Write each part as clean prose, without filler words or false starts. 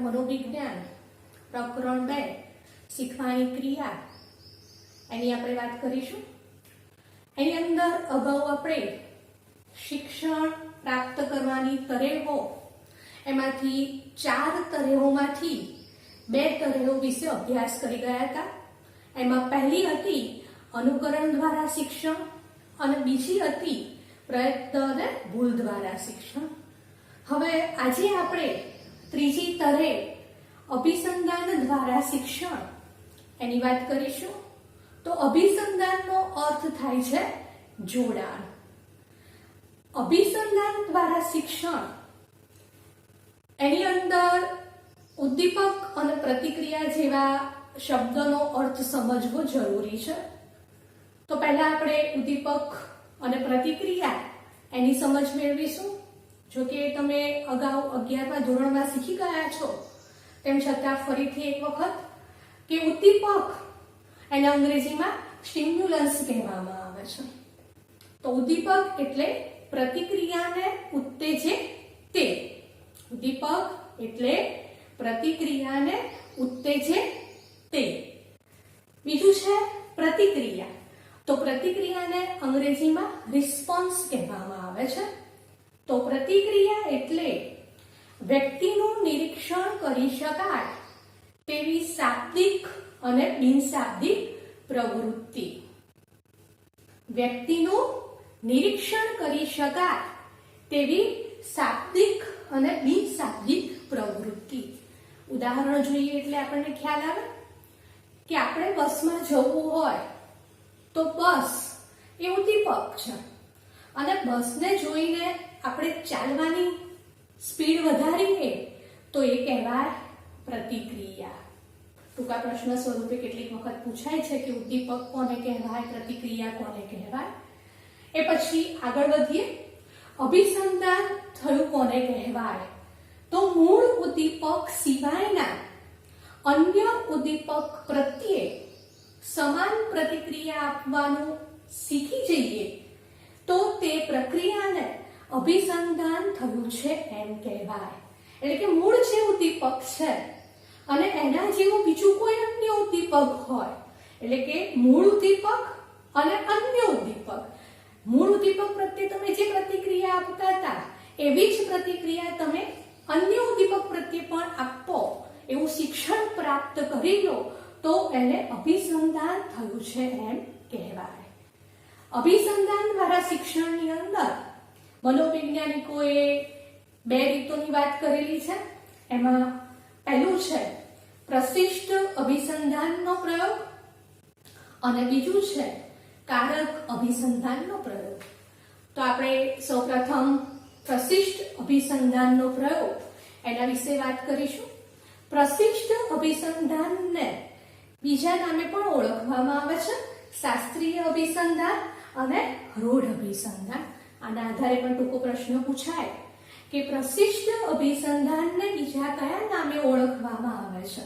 મનોવિજ્ઞાન પ્રકરણ 2 શીખવાની ક્રિયા એની આપણે વાત કરીશું। એની અંદર અગાઉ આપણે શિક્ષણ પ્રાપ્ત કરવાની તરેહો એમાંથી 4 તરેહોમાંથી 2 તરેહો વિશે અભ્યાસ કરી ગયા હતા। એમાં પહેલી હતી અનુકરણ દ્વારા શિક્ષણ અને બીજી હતી પ્રયત્ન અને ભૂલ દ્વારા શિક્ષણ। હવે આજે આપણે ત્રીજી તરે અભિસંધાન દ્વારા શિક્ષણ એની વાત કરીશું। તો અભિસંધાનનો અર્થ થાય છે જોડાણ। અભિસંધાન દ્વારા શિક્ષણ એની અંદર ઉદ્દીપક અને પ્રતિક્રિયા જેવા શબ્દનો અર્થ સમજવો જરૂરી છે। તો પહેલા આપણે ઉદ્દીપક અને પ્રતિક્રિયા એની સમજ મેળવીશું। જો કે તમે અગાઉ 11મા ધોરણમાં શીખી ગયા છો, તેમ છતાં ફરીથી એક વખત કે ઉદ્દીપક એને અંગ્રેજીમાં સ્ટિમ્યુલન્સ કહેવામાં આવે છે। તો ઉદ્દીપક એટલે પ્રતિક્રિયાને ઉત્તેજે તે। ઉદ્દીપક એટલે પ્રતિક્રિયાને ઉત્તેજે તે। બીજું છે પ્રતિક્રિયા। તો પ્રતિક્રિયાને અંગ્રેજીમાં રિસ્પોન્સ કહેવામાં આવે છે। તો પ્રતિક્રિયા એટલે વ્યક્તિનું નિરીક્ષણ કરી શકાય તેવી શાબ્દિક અને બિનશાબ્દિક પ્રવૃત્તિ। વ્યક્તિનું નિરીક્ષણ કરી શકાય તેવી શાબ્દિક અને બિનશાબ્દિક પ્રવૃત્તિ। ઉદાહરણ જોઈએ એટલે આપણને ખ્યાલ આવે કે આપણે બસમાં જવું હોય તો બસ એ ઉદ્દીપક છે અને બસને જોઈને આપણે ચાલવાની સ્પીડ વધારીએ તો એ કહેવાય પ્રતિક્રિયા। ટૂંકા પ્રશ્ન સ્વરૂપે કેટલીક વખત પૂછાય છે કે ઉદ્દીપક કોને કહેવાય, પ્રતિક્રિયા કોને કહેવાય। એ પછી આગળ વધીએ। અભિસંધાન થયું કોને કહેવાય? તો મૂળ ઉદ્દીપક સિવાયના અન્ય ઉદ્દીપક પ્રત્યે સમાન પ્રતિક્રિયા આપવાનું શીખી જઈએ તો તે પ્રક્રિયાને અભિસંધાન થયું છે એમ કહેવાય। એટલે કે મૂળ જે ઉદ્દીપક છે અને એના જેવું બીજું કોઈ અન્ય ઉદ્દીપક હોય, એટલે કે મૂળ ઉદ્દીપક અને અન્ય ઉદ્દીપક। મૂળ ઉદ્દીપક પ્રત્યે તમે જે પ્રતિક્રિયા આપતા હતા એવી જ પ્રતિક્રિયા તમે અન્ય ઉદ્દીપક પ્રત્યે પણ આપો, એવું શિક્ષણ પ્રાપ્ત કરી લો તો એને અભિસંધાન થયું છે એમ કહેવાય। અભિસંધાન દ્વારા શિક્ષણની અંદર મનોવૈજ્ઞાનિકોએ 2 રીતોની વાત કરેલી છે। એમાં પહેલું છે પ્રશિષ્ટ અભિસંધાનનો પ્રયોગ અને બીજું છે કારક અભિસંધાનનો પ્રયોગ। તો આપણે સૌપ્રથમ પ્રશિષ્ટ અભિસંધાનનો પ્રયોગ એના વિશે વાત કરીશું। પ્રશિષ્ટ અભિસંધાનને બીજા નામે પણ ઓળખવામાં આવે છે શાસ્ત્રીય અભિસંધાન અને રૂઢ અભિસંધાન। આના આધારે પણ ટૂંકો પ્રશ્ન પૂછાય કે પ્રશિષ્ટ અભિસંધાનને બીજા કયા નામે ઓળખવામાં આવે છે?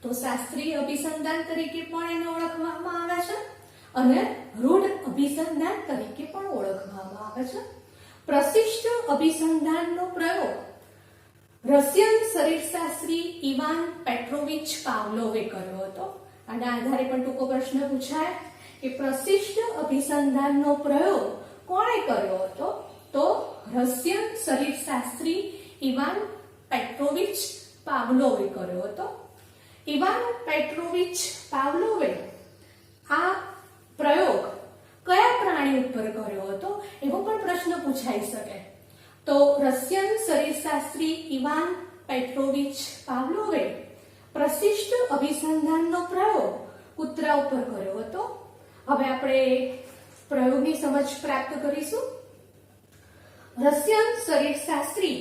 તો શાસ્ત્રીય અભિસંધાન તરીકે પણ એને ઓળખવામાં આવે છે અને રૂઢ અભિસંધાન તરીકે પણ ઓળખવામાં આવે છે। પ્રશિષ્ટ અભિસંધાનનો પ્રયોગ રશિયન શરીરશાસ્ત્રી ઇવાન પેટ્રોવિચ પાવલોવે કર્યો હતો। આના આધારે પણ ટૂંકો પ્રશ્ન પૂછાય કે પ્રશિષ્ટ અભિસંધાનનો પ્રયોગ કોણે કર્યો હતો? તો રશિયન શરીરશાસ્ત્રી ઇવાન પેટ્રોવિચ પાવલોવે કર્યો હતો। ઇવાન પેટ્રોવિચ પાવલોવે આ પ્રયોગ કયા પ્રાણી ઉપર કર્યો હતો એવો પણ પ્રશ્ન પૂછાઈ શકે। તો રશિયન શરીરશાસ્ત્રી ઇવાન પેટ્રોવિચ પાવલોવે પ્રશિષ્ટ અભિસંધાનનો પ્રયોગ કૂતરા ઉપર કર્યો હતો। હવે આપણે પ્રયોગની સમજ પ્રાપ્ત કરીશું। રશિયન શરીરશાસ્ત્રી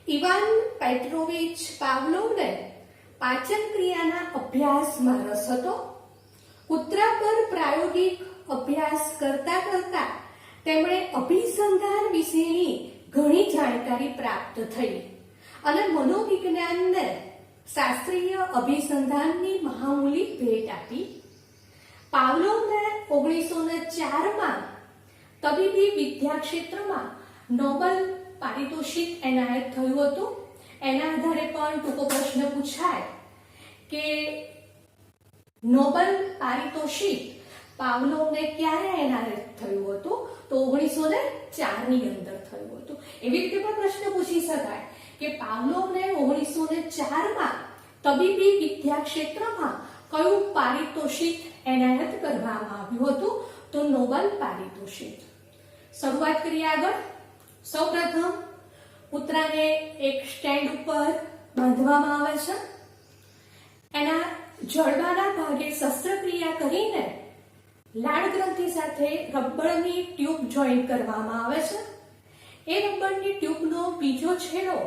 ઇવાન પેટ્રોવિચ પાવલોવને પાચન ક્રિયાના અભ્યાસમાં રસ હતો। કૂતરા પર પ્રાયોગિક અભ્યાસ કરતા કરતા તેમણે અભિસંધાન વિશેની ઘણી જાણકારી પ્રાપ્ત થઈ અને મનોવિજ્ઞાનને શાસ્ત્રીય અભિસંધાનની મહામૂલી ભેટ આપી। પાવલોવને 1904માં તબીબી વિદ્યા ક્ષેત્રમાં નોબેલ પારિતોષિક એનાયત થયું હતું। એના આધારે પણ ટૂંકો પ્રશ્ન પૂછાય કે નોબેલ પારિતોષિક પાવલોવને ક્યારે એનાયત થયું હતું? તો 1904 ની અંદર થયું હતું. એવી રીતે પણ પ્રશ્ન પૂછી શકાય કે પાવલોવને 1904માં તબીબી વિદ્યા ક્ષેત્રમાં કયું પારિતોષિક એનાયત કરવામાં આવ્યું હતું? તો નોબેલ પારિતોષિક. શરૂઆત કરીએ આગળ. સૌપ્રથમ કૂતરાને એક સ્ટેન્ડ ઉપર બાંધવામાં આવે છે. એના જડબાના ભાગે શસ્ત્રક્રિયા કરીને લાળ ગ્રંથિ સાથે રબરની ટ્યુબ જોઈન્ટ કરવામાં આવે છે. એ રબરની ટ્યુબનો બીજો છેડો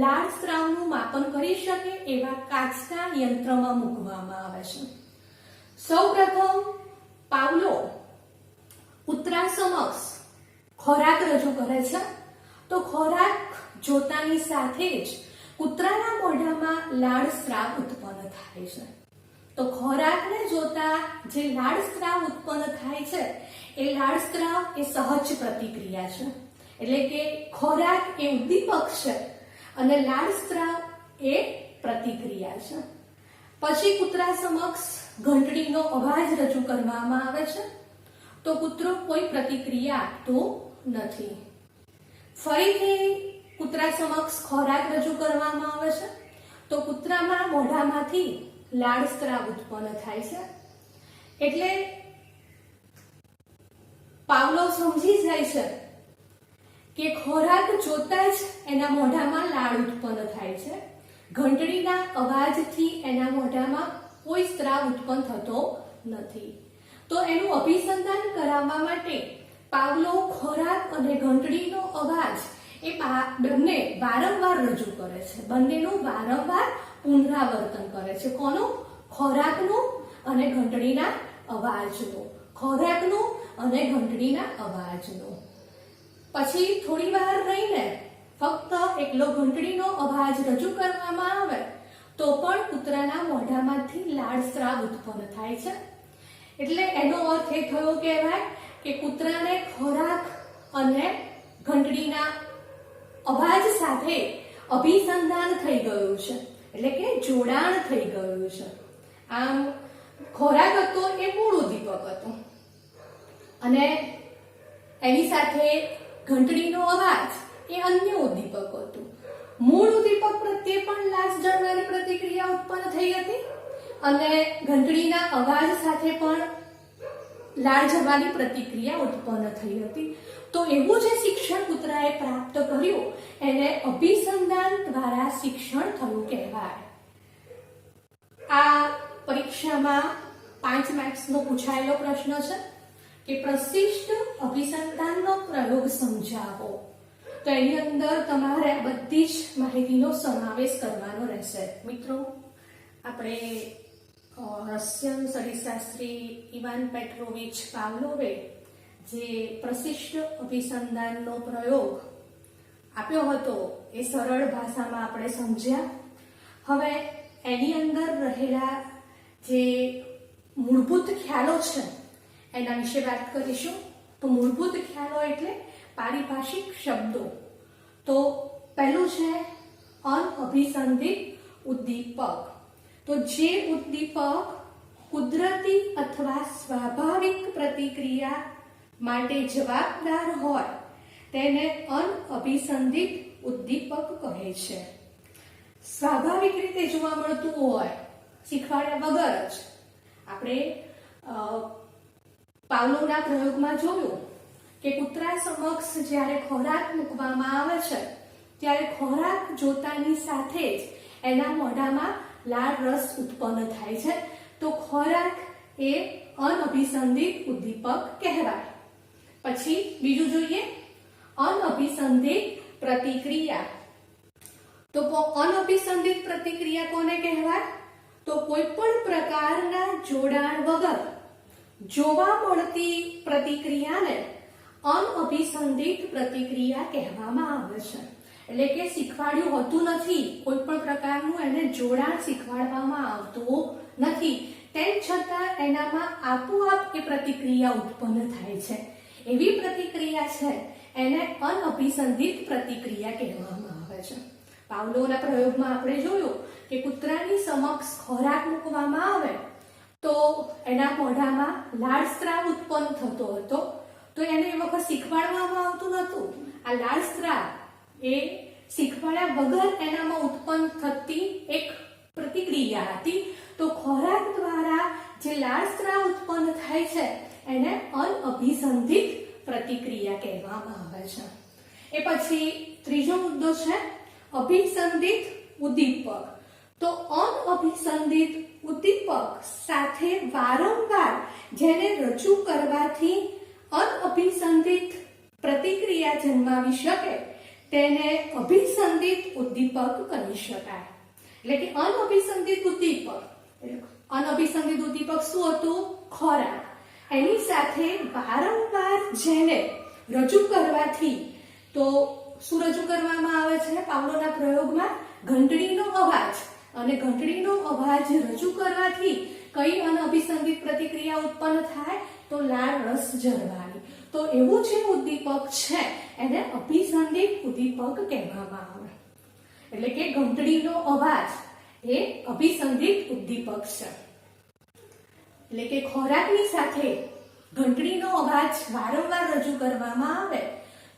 લાળ સ્રાવનું માપન કરી શકે એવા કાચના યંત્રમાં મૂકવામાં આવે છે. સૌપ્રથમ પાવલોવ કૂતરા સમક્ષ ખોરાક રજૂ કરે છે. તો ખોરાક જોતાની સાથે જ કૂતરાના મોઢામાં લાળ સ્રાવ ઉત્પન્ન થાય છે. તો ખોરાકને જોતા જે લાળ સ્રાવ ઉત્પન્ન થાય છે એ લાળ સ્રાવ એ સહજ પ્રતિક્રિયા છે. એટલે કે ખોરાક એ ઉદ્દીપક છે અને લાળ સ્રાવ એ પ્રતિક્રિયા છે. પછી કૂતરા સમક્ષ ઘંટડીનો અવાજ રજૂ કરવામાં આવે છે. તો કૂતરો કોઈ પ્રતિક્રિયા આપતો નથી. ફરીથી કૂતરા સમક્ષ ખોરાક રજૂ કરવામાં આવે છે. તો કૂતરામાં મોઢામાંથી લાળ સ્રાવ ઉત્પન્ન થાય છે. એટલે પાવલોવ સમજી જાય છે કે ખોરાક જોતા જ એના મોઢામાં લાળ ઉત્પન્ન થાય છે. ઘંટડીના અવાજથી એના મોઢામાં કોઈ સ્રાવ ઉત્પન્ન થતો નથી. તો એનું અભિસંધાન કરાવવા માટે પાવલોવ ખોરાક અને ઘંટડીનો અવાજ એ બંને વારંવાર રજૂ કરે છે. બંનેનું વારંવાર પુનરાવર્તન કરે છે. કોનું? ખોરાકનું અને ઘંટડીના અવાજનું. ખોરાકનું અને ઘંટડીના અવાજનું. પછી થોડી વાર રહીને ફક્ત એકલો ઘંટડીનો અવાજ રજૂ કરવામાં આવે તો પણ કૂતરાના મોઢામાંથી લાળ સ્રાવ ઉત્પન્ન થાય છે. એટલે એનો અર્થ એ થયો કહેવાય કે કૂતરાને ખોરાક અને ઘંટડીના અવાજ સાથે અભિસંધાન થઈ ગયું છે. એટલે કે જોડાણ થઈ ગયું છે. આમ ખોરાક હતો એ મૂળ ઉદ્દીપક હતો અને એની સાથે ઘંટડીનો અવાજ એ અન્ય ઉદ્દીપક હતું. મૂળ ઉદ્દીપક પ્રત્યે પણ લાળ જળવાની પ્રતિક્રિયા ઉત્પન્ન થઈ હતી અને ઘંટડીના અવાજ સાથે પણ લાળ જળવાની પ્રતિક્રિયા ઉત્પન્ન થઈ હતી. તો એવું જે શિક્ષણ કૂતરાએ પ્રાપ્ત કર્યું એને અભિસંધાન દ્વારા શિક્ષણ થયું કહેવાય. આ પરીક્ષામાં 5 માર્ક્સનો પૂછાયેલો પ્રશ્ન છે કે પ્રશિષ્ટ અભિસંધાનનો પ્રયોગ સમજાવો. તો એની અંદર તમારે બધી જ માહિતીનો સમાવેશ કરવાનો રહેશે. મિત્રો, આપણે રશિયન શરીરશાસ્ત્રી ઇવાન પેટ્રોવિચ પાવલોવે જે પ્રશિષ્ટ અભિસંધાનનો પ્રયોગ આપ્યો હતો એ સરળ ભાષામાં આપણે સમજ્યા. હવે એની અંદર રહેલા જે મૂળભૂત ખ્યાલો છે એના વિશે વાત કરીશું. તો મૂળભૂત ખ્યાલો એટલે પારિભાષિક શબ્દો. તો પહેલું છે અનઅભિસંધિત ઉદ્દીપક. તો જે ઉદ્દીપક કુદરતી અથવા સ્વાભાવિક પ્રતિક્રિયા માટે જવાબદાર હોય તેને અનઅભિસંધિત ઉદ્દીપક કહે છે. સ્વાભાવિક રીતે જોવા મળતું હોય, શીખવાડ્યા વગર જ. આપણે પાવલોવના પ્રયોગમાં જોયું કે કૂતરા સમક્ષ જ્યારે ખોરાક મૂકવામાં આવે છે ત્યારે ખોરાક જોતાની સાથે જ એના મોઢામાં લાળ રસ ઉત્પન્ન થાય છે. તો ખોરાક એ અનઅભિસંધિત ઉદ્દીપક કહેવાય. પછી બીજું જોઈએ અનઅભિસંધિત પ્રતિક્રિયા. તો અનઅભિસંધિત પ્રતિક્રિયા કોને કહેવાય? તો કોઈ પણ પ્રકારના જોડાણ વગર જોવા મળતી પ્રતિક્રિયાને અનઅભિસંધિત પ્રતિક્રિયા કહેવામાં આવે છે. એટલે કે શીખવાડ્યું હોતું નથી, કોઈ પણ પ્રકારનું એને જોડાણ શીખવાડવામાં આવતું નથી, તેમ છતાં એનામાં આપોઆપ એ પ્રતિક્રિયા ઉત્પન્ન થાય છે. એવી પ્રતિક્રિયા છે એને અનઅભિસંધિત પ્રતિક્રિયા કહેવામાં આવે છે. પાવલોના પ્રયોગમાં આપણે જોયું કે કૂતરાની સમક્ષ ખોરાક મૂકવામાં આવે તો એના મોઢામાં લાળ સ્ત્રાવ ઉત્પન્ન થતો હતો. તો એને એ વખત શીખવાડવામાં આવતું નહોતું. આ લાળ સ્ત્રાવ એ શીખવાડ્યા વગર એનામાં ઉત્પન્ન થતી એક પ્રતિક્રિયા હતી. તો ખોરાક દ્વારા જે લાળ સ્ત્રાવ ઉત્પન્ન થાય છે એને અનઅભિસંધિત પ્રતિક્રિયા કહેવામાં આવે છે. એ પછી ત્રીજો મુદ્દો છે અભિસંધિત ઉદ્દીપક. તો અનઅભિસંધિત ઉદ્દીપક સાથે વારંવાર જેને રજૂ કરવાથી અનઅભિસંધિત પ્રતિક્રિયા જન્માવી શકે તેને અભિસંધિત ઉદ્દીપક કહી શકાય. એટલે કે અનઅભિસંધિત ઉદ્દીપક, અનઅભિસંધિત ઉદ્દીપક શું હતું? ખોરાક. એની સાથે વારંવાર જેને રજૂ કરવાથી, તો શું રજૂ કરવામાં આવે છે પાવલોના પ્રયોગમાં? ઘંટડીનો અવાજ. અને ઘંટડીનો અવાજ રજૂ કરવાથી કઈ અનઅભિસંધિત પ્રતિક્રિયા ઉત્પન્ન થાય? તો લાળ રસ ઝરવાની. તો એવું જે ઉદ્દીપક છે એને અભિસંધિત ઉદ્દીપક કહેવામાં આવે. એટલે કે ઘંટડીનો અવાજ એ અભિસંધિત ઉદ્દીપક છે. એટલે કે ખોરાકની સાથે ઘંટડીનો અવાજ વારંવાર રજૂ કરવામાં આવે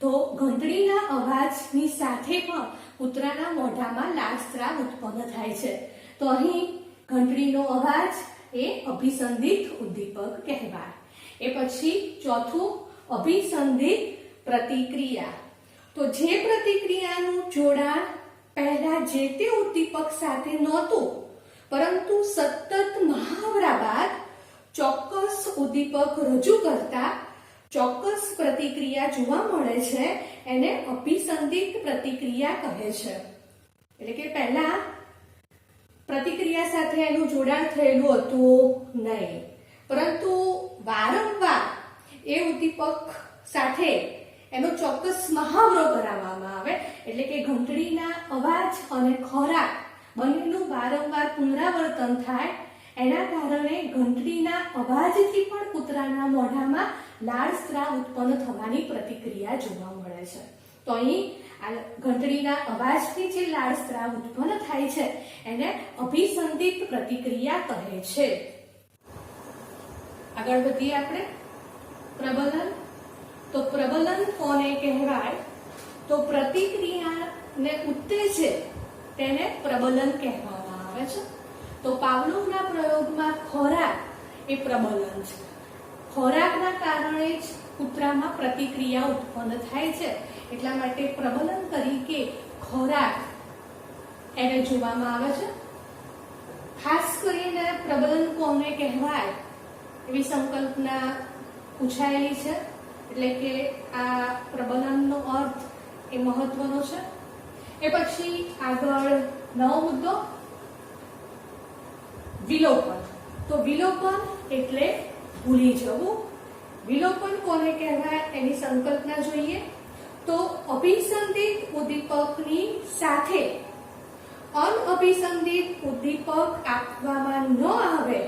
તો ઘંટડીના અવાજની સાથે પણ કૂતરાના મોઢામાં લાળ સ્ત્રાવ ઉત્પન્ન થાય છે. તો અહીં ઘંટડીનો અવાજ એ અભિસંધિત ઉદ્દીપક કહેવાય. એ પછી ચોથું અભિસંધિત પ્રતિક્રિયા. તો જે પ્રતિક્રિયાનું જોડાણ પહેલા જે તે ઉદ્દીપક સાથે નહોતું, પરંતુ સતત મહાવરા બાદ ચોક્કસ ઉદ્દીપક રજૂ કરતા ચોક્કસ પ્રતિક્રિયા જોવા મળે છે એને અભિસંધિત પ્રતિક્રિયા કહે છે. એટલે કે પહેલા પ્રતિક્રિયા સાથે એનું જોડાણ થયેલું હતું નહીં, પરંતુ વારંવાર એ ઉદ્દીપક સાથે એનો ચોક્કસ મહાવરો કરાવવામાં આવે. એટલે કે ઘંટડીના અવાજ અને ખોરાક બંનેનું વારંવાર પુનરાવર્તન થાય. એના કારણે ઘંટડીના અવાજથી પણ કૂતરાના મોઢામાં લાળ સ્ત્રાવ ઉત્પન્ન થવાની પ્રતિક્રિયા જોવા મળે છે. તો અહીં આ ઘંટડીના અવાજથી જે લાળ સ્ત્રાવ ઉત્પન્ન થાય છે એને અભિસંધિત પ્રતિક્રિયા કહે છે. આગળ વધીએ આપણે. પ્રબલન. તો પ્રબલન કોને કહેવાય? તો પ્રતિક્રિયાને ઉત્તેજે તેને પ્રબલન કહેવામાં આવે છે. તો પાવલોવના પ્રયોગમાં ખોરાક એ પ્રબલન છે. ખોરાકના કારણે જ કૂતરામાં પ્રતિક્રિયા ઉત્પન્ન થાય છે. એટલા માટે પ્રબલન તરીકે ખોરાક એને જોવામાં આવે છે. ખાસ કરીને પ્રબલન કોને કહેવાય એવી સંકલ્પના પૂછાયેલી છે. એટલે કે આ પ્રબલનનો અર્થ એ મહત્વનો છે. એ પછી આગળ નવો મુદ્દો વિલોપન. તો વિલોપન એટલે ભૂલી જવું. વિલોપન કોને કહેવાય એની સંકલ્પના જોઈએ. તો અભિસંધિત ઉદ્દીપકની સાથે અનઅભિસંધિત ઉદ્દીપક આપવામાં ન આવે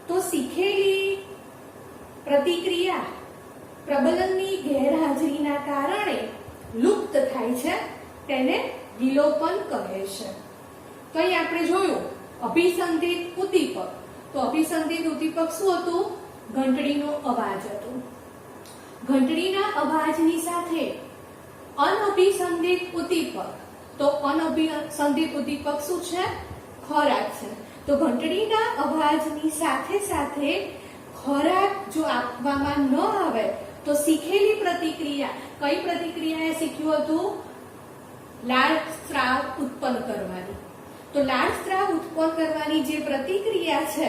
તો શીખેલી પ્રતિક્રિયા પ્રબલનની ગેરહાજરીના કારણે લુપ્ત થાય છે. તેને વિલોપન કહે છે. તો અહીં આપણે જોયું અભિસંધિત ઉદ્દીપક. તો અભિસંધિત ઉદ્દીપક શું હતું? ઘંટડીનો અવાજ હતો. ઘંટડીના અવાજની સાથે અનઅભિસંધિત ઉદ્દીપક. તો અનઅભિસંધિત ઉદ્દીપક શું છે? ખોરાક છે. તો ઘંટડીના અવાજની સાથે સાથે ખોરાક જો આપવામાં ન આવે તો શીખેલી પ્રતિક્રિયા, કઈ પ્રતિક્રિયા એ શીખ્યું હતું? લાળ સ્ત્રાવ ઉત્પન્ન કરવાની. તો લાળ સ્ત્રાવ ઉત્પન્ન કરવાની જે પ્રતિક્રિયા છે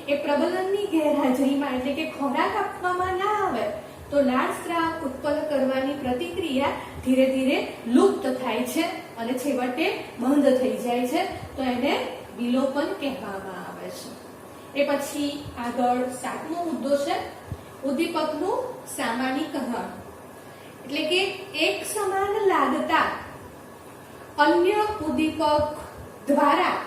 એ પ્રબલનની ગેરહાજરીમાં, એટલે કે ખોરાક આપવામાં ના આવે તો લાળ સ્ત્રાવ ઉત્પન્ન કરવાની પ્રતિક્રિયા ધીરે ધીરે લુપ્ત થાય છે અને છેવટે બંધ થઈ જાય છે. તો એને વિલોપન કહેવામાં આવે છે. એ પછી આગળ સાતમો મુદ્દો છે ઉદ્દીપકનું સામાન્યીકરણ. એટલે કે એક સમાન લાગતા અન્ય ઉદ્દીપક દ્વારા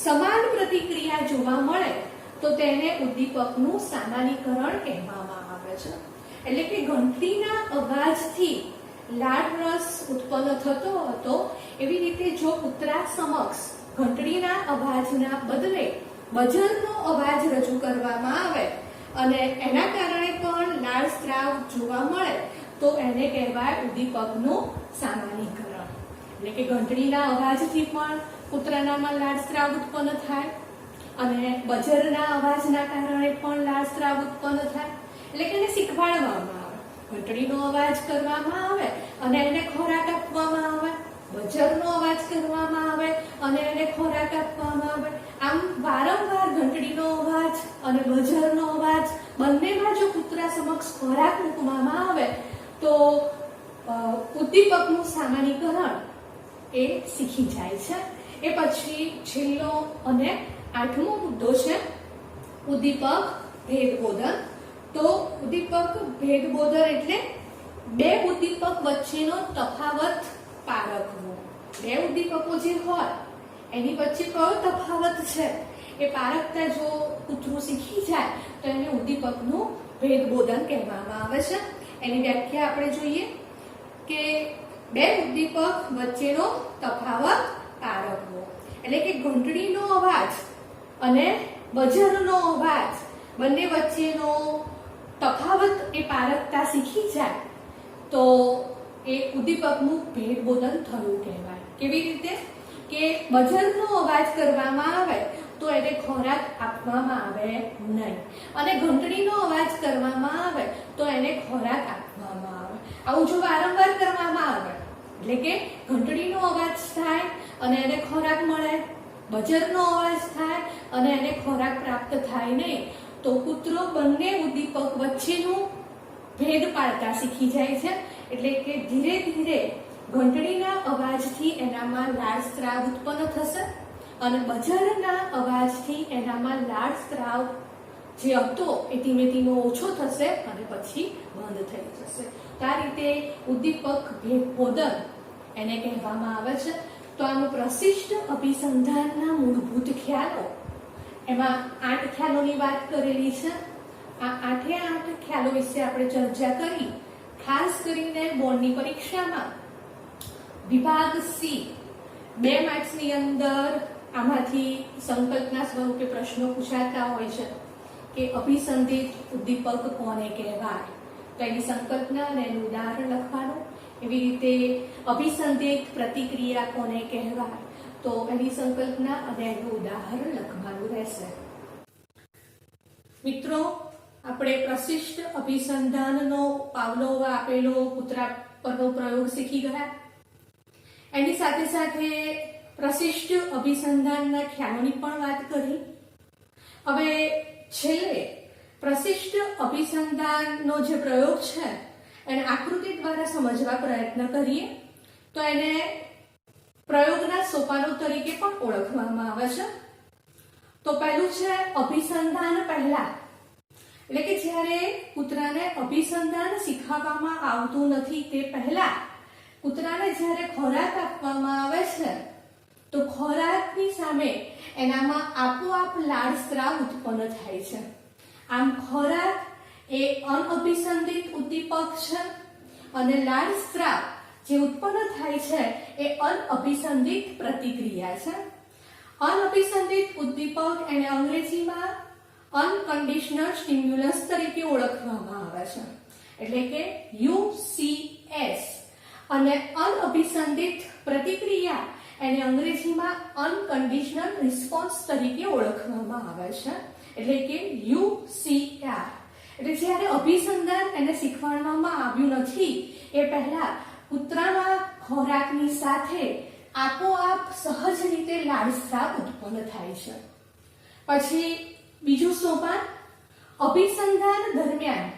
સમાન પ્રતિક્રિયા જોવા મળે તો તેને ઉદ્દીપકનું સામાન્યીકરણ કહેવામાં આવે છે. એટલે કે ઘંટડીના અવાજથી લાળ રસ ઉત્પન્ન થતો હતો, એવી રીતે જો કૂતરા સમક્ષ ઘંટડીના અવાજના બદલે બજરનો અવાજ રજૂ કરવામાં આવે અને એના કારણે પણ લાળ સ્ત્રાવ જોવા મળે તો એને કહેવાય ઉદ્દીપકનું સામાન્યીકરણ. એટલે કે ઘંટડીના અવાજથી પણ કૂતરાનામાં લાળ સ્ત્રાવ ઉત્પન્ન થાય અને બજરના અવાજના કારણે પણ લાળ સ્ત્રાવ ઉત્પન્ન થાય. એટલે કે એને શીખવાડવામાં આવે, ઘંટડીનો અવાજ કરવામાં આવે અને એને ખોરાક આપવામાં આવે, બજરનો અવાજ કરવામાં આવે અને એને ખોરાક આપવામાં આવે. આમ વારંવાર ઘંટડીનો અવાજ અને બજરનો અવાજ બંનેમાં જો કૂતરા સમક્ષ ખોરાક મૂકવામાં આવે તો ઉદ્દીપકનું સામાન્યીકરણ એ શીખી જાય છે. એ પછી છેલ્લો અને 8મો મુદ્દો છે ઉદ્દીપક ભેદબોધન. તો ઉદ્દીપક ભેદબોધન એટલે બે ઉદ્દીપક વચ્ચેનો તફાવત પારખવો. બે ઉદ્દીપકો જે હોય એની વચ્ચે કયો તફાવત છે એ પારખતા જો કૂતરું શીખી જાય તો એને ઉદ્દીપકનું ભેદબોધન કહેવામાં આવે છે. એની વ્યાખ્યા આપણે જોઈએ કે બે ઉદ્દીપક વચ્ચેનો તફાવત પારખવો એટલે કે ઘંટડીનો અવાજ અને બજરનો અવાજ બંને વચ્ચેનો તફાવત એ પારખતા શીખી જાય તો એ ઉદ્દીપકનું ભેદબોધન થયું કહેવાય. કેવી રીતે કે બજરનો અવાજ કરવામાં આવે તો એને ખોરાક આપવામાં આવે નહીં અને ઘંટડીનો અવાજ કરવામાં આવે તો એને ખોરાક આપવામાં આવે. આવું જો વારંવાર કરવામાં આવે એટલે કે ઘંટડીનો અવાજ થાય અને એને ખોરાક મળે, બજરનો અવાજ થાય અને એને ખોરાક પ્રાપ્ત થાય નહીં તો કૂતરો બંને ઉદ્દીપક વચ્ચેનું ભેદ પાડતા શીખી જાય છે. એટલે કે ધીરે ધીરે ઘંટડીના અવાજથી એનામાં લાળ સ્ત્રાવ ઉત્પન્ન થશે અને બજરના અવાજથી એનામાં લાળ સ્ત્રાવ જે હતો એ ધીમે ધીમે ઓછો થશે અને પછી બંધ થઈ જશે. તો આ રીતે ઉદ્દીપક ભેદબોધન એને કહેવામાં આવે છે. તો આનું પ્રશિષ્ટ અભિસંધાનના મૂળભૂત ખ્યાલો, એમાં 8 ખ્યાલોની વાત કરેલી છે. આ 8 ખ્યાલો વિશે આપણે ચર્ચા કરી. ખાસ કરીને બોર્ડની પરીક્ષામાં વિભાગ સી 2 માર્ક્સની અંદર આમાંથી સંકલ્પના સ્વરૂપે પ્રશ્નો પૂછાતા હોય છે કે અભિસંધિત ઉદ્દીપક કોને કહેવાય. તો એની સંકલ્પના અને એનું ઉદાહરણ લખવાનું. એવી રીતે અભિસંધિત પ્રતિક્રિયા કોને કહેવાય તો એની સંકલ્પના અને એનું ઉદાહરણ લખવાનું રહેશે. મિત્રો, આપણે પ્રશિષ્ટ અભિસંધાનનો પાવલોવે આપેલો કૂતરા પરનો પ્રયોગ શીખી ગયા. એની સાથે સાથે પ્રશિષ્ટ અભિસંધાનના ખ્યાલોની પણ વાત કરી. હવે છેલ્લે પ્રશિષ્ટ અભિસંધાનનો જે પ્રયોગ છે એને આકૃતિ દ્વારા સમજવા પ્રયત્ન કરીએ તો એને પ્રયોગના સોપાનો તરીકે પણ ઓળખવામાં આવે છે. તો પહેલું છે અભિસંધાન પહેલા. એટલે કે જ્યારે કૂતરાને અભિસંધાન શીખવવામાં આવતું નથી તે પહેલા કૂતરાને જ્યારે ખોરાક આપવામાં આવે છે તો ખોરાકની સામે એનામાં આપોઆપ લાળ સ્ત્રાવ ઉત્પન્ન થાય છે. આમ ખોરાક એ અનઅભિસંધિત ઉદ્દીપક છે અને લાળ સ્ત્રાવ જે ઉત્પન્ન થાય છે એ અનઅભિસંધિત પ્રતિક્રિયા છે. અનઅભિસંધિત ઉદ્દીપક એને અંગ્રેજીમાં અનકન્ડિશનલ સ્ટિમ્યુલસ તરીકે ઓળખવામાં આવે છે. એટલે કે UCS. અને અનઅભિસંધિત પ્રતિક્રિયા એને અંગ્રેજીમાં અનકન્ડિશનલ રિસ્પોન્સ તરીકે ઓળખવામાં આવે છે. એટલે કે UCR. એટલે જ્યારે અભિસંધાન એને શીખવાડવામાં આવ્યું નથી એ પહેલા કૂતરામાં ખોરાકની સાથે આપોઆપ સહજ રીતે લાળ સ્ત્રાવ ઉત્પન્ન થાય છે. પછી બીજું સોપાન અભિસંધાન દરમિયાન.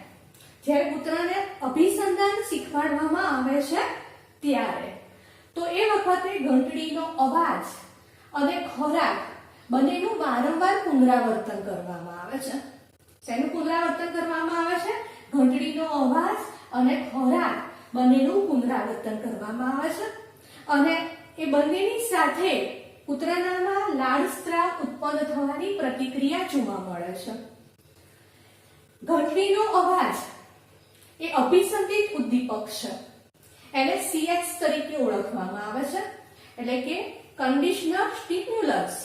જ્યારે કૂતરાને અભિસંધાન શીખવાડવામાં આવે છે ત્યારે તો એ વખતે ઘંટડીનો અવાજ અને ખોરાક બંનેનું વારંવાર પુનરાવર્તન કરવામાં આવે છે. શેનું પુનરાવર્તન કરવામાં આવે છે? ઘંટડીનો અવાજ અને ખોરાક બંનેનું પુનરાવર્તન કરવામાં આવે છે અને એ બંનેની સાથે કૂતરાનામાં લાળ સ્ત્રાવ ઉત્પન્ન થવાની પ્રતિક્રિયા જોવા મળે છે. ઘંટડીનો અવાજ એ અભિસંધિત ઉદ્દીપક છે એને CS તરીકે ઓળખવામાં આવે છે, એટલે કે કન્ડિશનર સ્ટિમ્યુલસ.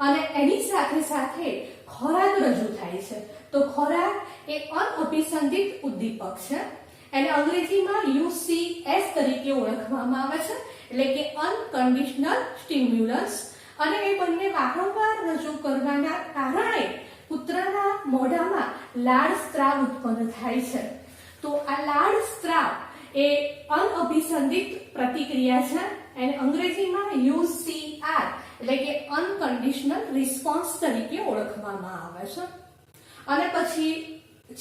અને એની સાથે સાથે ખોરાક રજૂ થાય છે. તો ખોરાક એ અનઅભિસંધિત ઉદ્દીપક છે. એને અંગ્રેજીમાં UCS તરીકે ઓળખવામાં આવે છે, એટલે કે અનકન્ડિશનલ સ્ટિમ્યુલસ. અને એ બંને વારંવાર રજૂ કરવાના કારણે કૂતરાના મોઢામાં લાળ સ્ત્રાવ ઉત્પન્ન થાય છે. તો આ લાળ સ્ત્રાવ એ અનઅભિસંધિત પ્રતિક્રિયા છે. એને અંગ્રેજીમાં UCR એટલે કે અનકન્ડિશનલ રિસ્પોન્સ તરીકે ઓળખવામાં આવે છે. અને પછી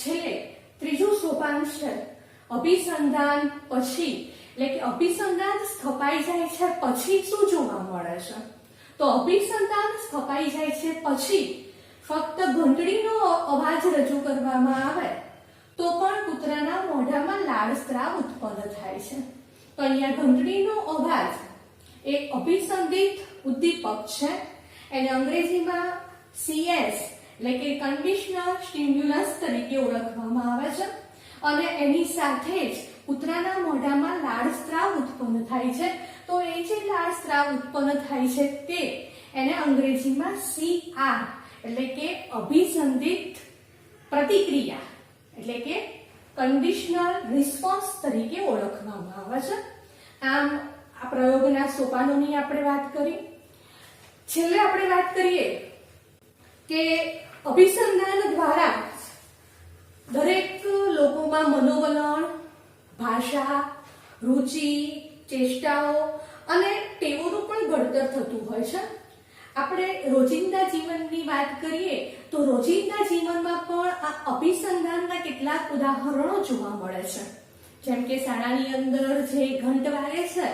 છેલ્લે ત્રીજું સોપાન છે અભિસંધાન પછી, એટલે કે અભિસંધાન સ્થપાઈ જાય છે પછી શું જોવા મળે છે? તો અભિસંધાન સ્થપાઈ જાય છે પછી ફક્ત ઘંટડીનો અવાજ રજૂ કરવામાં આવે તો પણ કૂતરાના મોઢામાં લાળ સ્ત્રાવ ઉત્પન્ન થાય છે. તો અહીંયા ઘંટડીનો અવાજ એ અભિસંધિત ઉદ્દીપક છે. એને અંગ્રેજીમાં CS એટલે કે કન્ડિશનર સ્ટિમ્યુલસ તરીકે ઓળખવામાં આવે છે. અને એની સાથે જ કૂતરાના મોઢામાં લાળ સ્ત્રાવ ઉત્પન્ન થાય છે. તો એ જે લાળ સ્ત્રાવ ઉત્પન્ન થાય છે તે એને અંગ્રેજીમાં CR એટલે કે અભિસંધિત પ્રતિક્રિયા એટલે કે કન્ડિશનલ રિસ્પોન્સ તરીકે ઓળખવામાં આવે છે. આમ આ પ્રયોગના સોપાનોની આપણે વાત કરી. છેલ્લે આપણે વાત કરીએ કે અભિસંધાન દ્વારા દરેક લોકોમાં મનોવલણ, ભાષા, રુચિ, ચેષ્ટાઓ અને ટેવોનું પણ ઘડતર થતું હોય છે. આપણે રોજિંદા જીવનની વાત કરીએ તો રોજિંદા જીવનમાં પણ આ અભિસંધાનના કેટલાક ઉદાહરણો જોવા મળે છે. જેમ કે શાળાની અંદર જે ઘંટ વાગે છે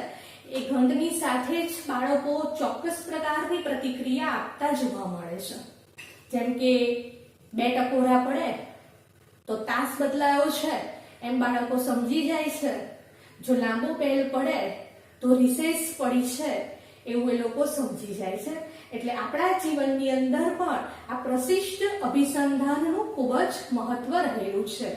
એ ઘંટની સાથે જ બાળકો ચોક્કસ પ્રકારની પ્રતિક્રિયા આપતા જોવા મળે છે. જેમ કે 2 ટકોરા પડે તો તાસ બદલાયો છે એમ બાળકો સમજી જાય છે. જો લાંબો પહેલ પડે તો રિસેસ પડી છે એવું એ લોકો સમજી જાય છે. એટલે આપણા જીવનની અંદર પણ આ પ્રશિષ્ટ અભિસંધાનનું ખૂબ જ મહત્વ રહેલું છે.